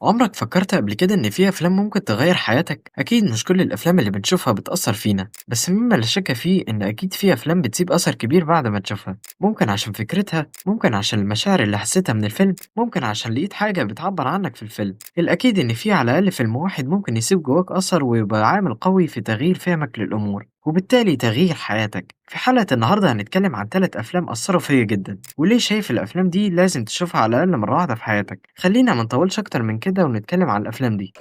عمرك فكرت قبل كده إن في أفلام ممكن تغير حياتك؟ أكيد مش كل الأفلام اللي بنشوفها بتأثر فينا، بس مما لا شك فيه إن أكيد في أفلام بتسيب أثر كبير بعد ما تشوفها، ممكن عشان فكرتها، ممكن عشان المشاعر اللي حسيتها من الفيلم، ممكن عشان لقيت حاجة بتعبر عنك في الفيلم. الأكيد إن في على الأقل فيلم واحد ممكن يسيب جواك أثر ويبقى عامل قوي في تغيير فهمك للأمور، وبالتالي تغيير حياتك. في حلقة النهاردة هنتكلم عن 3 أفلام أثروا فيا جدًا، وليه شايف الأفلام دي لازم تشوفها على الأقل مرة واحدة في حياتك. خلينا ما نطولش أكتر من كده ونتكلم عن الأفلام دي.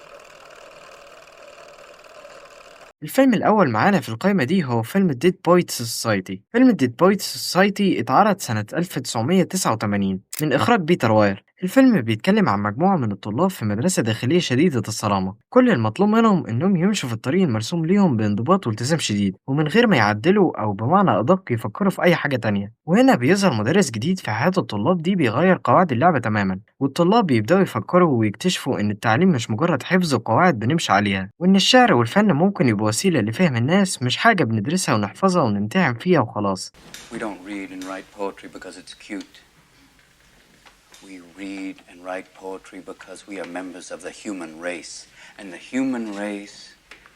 الفيلم الأول معانا في القايمة دي هو فيلم Dead Poets Society. فيلم Dead Poets Society اتعرض سنة 1989 من إخراج بيتر واير. الفيلم بيتكلم عن مجموعة من الطلاب في مدرسة داخلية شديدة الصرامة، كل المطلوب منهم إنهم يمشوا في الطريق المرسوم ليهم بانضباط والتزام شديد ومن غير ما يعدلوا أو بمعنى أدق يفكروا في أي حاجة تانية. وهنا بيظهر مدرس جديد في حياة الطلاب دي بيغير قواعد اللعبة تماما، والطلاب بيبدأوا يفكروا ويكتشفوا إن التعليم مش مجرد حفظ قواعد بنمشي عليها، وإن الشعر والفن ممكن يبقوا وسيلة لفهم الناس مش حاجة بندرسها ونحفظها ونمتحن فيها وخلاص. We don't read and write poetry because it's cute. We read and write poetry because we are members of the human race, and the human race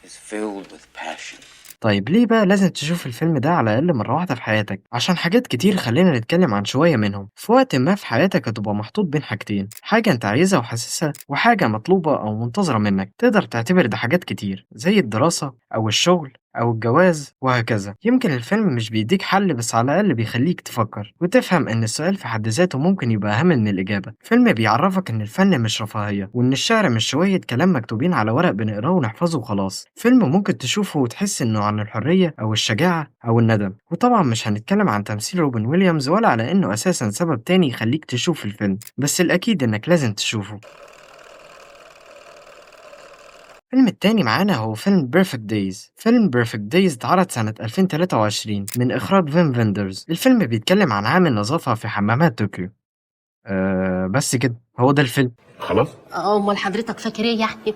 is filled with passion. طيب ليه بقى لازم تشوف الفيلم ده على الأقل مرة واحدة في حياتك؟ عشان حاجات كتير، خلينا نتكلم عن شوية منهم. في وقت ما في حياتك هتبقى محطوط بين حاجتين، حاجة انت عايزها وحاسسها، وحاجة مطلوبة أو منتظرة منك. تقدر تعتبر ده حاجات كتير زي الدراسة أو الشغل أو الجواز وهكذا. يمكن الفيلم مش بيديك حل، بس على الأقل بيخليك تفكر وتفهم إن السؤال في حد ذاته ممكن يبقى أهم من الإجابة. فيلم بيعرفك إن الفن مش رفاهية، وإن الشعر مش شوية كلام مكتوبين على ورق بنقراه ونحفظه وخلاص. فيلم ممكن تشوفه وتحس إنه عن الحرية أو الشجاعة أو الندم. وطبعا مش هنتكلم عن تمثيل روبن ويليامز ولا على إنه أساسا سبب تاني يخليك تشوف الفيلم، بس الأكيد إنك لازم تشوفه. الفيلم التاني معانا هو فيلم Perfect Days. فيلم Perfect Days اتعرض سنة 2023 من إخراج فين فيندرز. الفيلم بيتكلم عن عامل نظافة في حمامات طوكيو. بس كده، هو ده الفيلم. خلاص. أمال حضرتك فاكر إيه يعني؟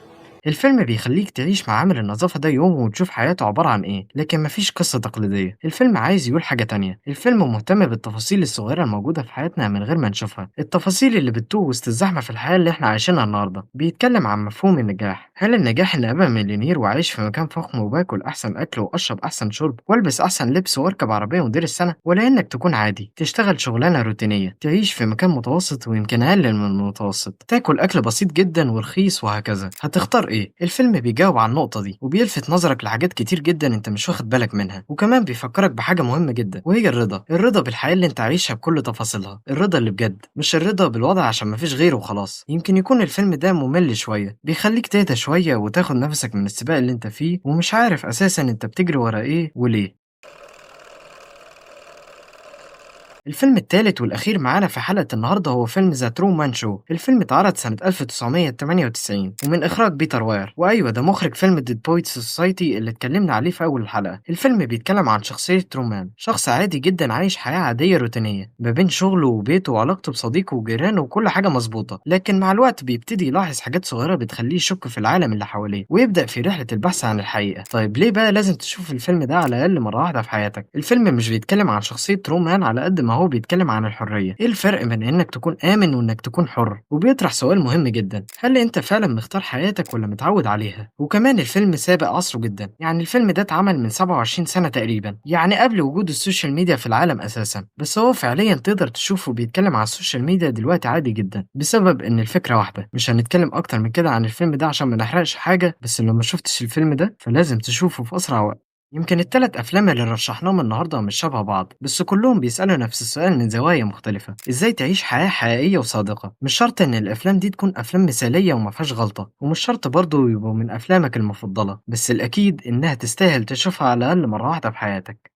الفيلم بيخليك تعيش مع عامل النظافة ده يوم وتشوف حياته عبارة عن إيه، لكن مفيش قصة تقليدية. الفيلم عايز يقول حاجة تانية. الفيلم مهتم بالتفاصيل الصغيرة الموجودة في حياتنا من غير ما نشوفها، التفاصيل اللي بتتوه وسط الزحمة في الحياة اللي إحنا عايشينها النهاردة. بيتكلم عن مفهوم النجاح. هل النجاح إني أبقى مليونير وأعيش في مكان فخم وباكل أحسن أكل وأشرب أحسن شرب وألبس أحسن لبس وأركب عربية مدير السنة، ولا إنك تكون عادي تشتغل شغلانة روتينية، تعيش في مكان متوسط ويمكن أقل من المتوسط، تاكل أكل بسيط جدا ورخيص وهكذا؟ هتختار إيه؟ الفيلم بيجاوب على النقطة دي وبيلفت نظرك لحاجات كتير جدا انت مش واخد بالك منها، وكمان بيفكرك بحاجة مهمة جدا وهي الرضا بالحياة اللي انت عايشها بكل تفاصيلها، الرضا اللي بجد، مش الرضا بالوضع عشان مفيش غيره وخلاص. يمكن يكون الفيلم ده ممل شوية، بيخليك تهدى شوية وتاخد نفسك من السباق اللي انت فيه ومش عارف اساسا انت بتجري ورا ايه وليه. الفيلم التالت والأخير معانا في حلقة النهاردة هو فيلم ذا ترومان شو. الفيلم اتعرض سنة 1998 ومن إخراج بيتر واير، وأيوة ده مخرج فيلم ديد بويت سوسايتي اللي اتكلمنا عليه في أول الحلقة. الفيلم بيتكلم عن شخصية ترومان، شخص عادي جدا عايش حياة عادية روتينية ما بين شغله وبيته وعلاقته بصديقه وجيرانه وكل حاجة مظبوطة، لكن مع الوقت بيبتدي يلاحظ حاجات صغيرة بتخليه يشك في العالم اللي حواليه ويبدأ في رحلة البحث عن الحقيقة. طيب ليه بقى لازم تشوف الفيلم ده على الأقل مرة واحدة في حياتك؟ الفيلم مش بيتكلم عن شخصية ترومان على قد ما هو بيتكلم عن الحرية. ايه الفرق بين انك تكون آمن وانك تكون حر؟ وبيطرح سؤال مهم جدا، هل انت فعلا مختار حياتك ولا متعود عليها؟ وكمان الفيلم سابق عصره جدا، يعني الفيلم ده اتعمل من 27 سنة تقريبا، يعني قبل وجود السوشيال ميديا في العالم اساسا، بس هو فعليا تقدر تشوفه بيتكلم عن السوشيال ميديا دلوقتي عادي جدا بسبب ان الفكرة واحدة. مش هنتكلم اكتر من كده عن الفيلم ده عشان ما نحرقش حاجة، بس لو ما شفتش الفيلم ده فلازم تشوفه في اسرع وقت. يمكن التلات أفلام اللي رشحناهم النهاردة مش شبه بعض، بس كلهم بيسألوا نفس السؤال من زوايا مختلفة، إزاي تعيش حياة حقيقية وصادقة. مش شرط إن الأفلام دي تكون أفلام مثالية ومفيهاش غلطة، ومش شرط برضه يبقوا من أفلامك المفضلة، بس الأكيد إنها تستاهل تشوفها على الأقل مرة واحدة في حياتك.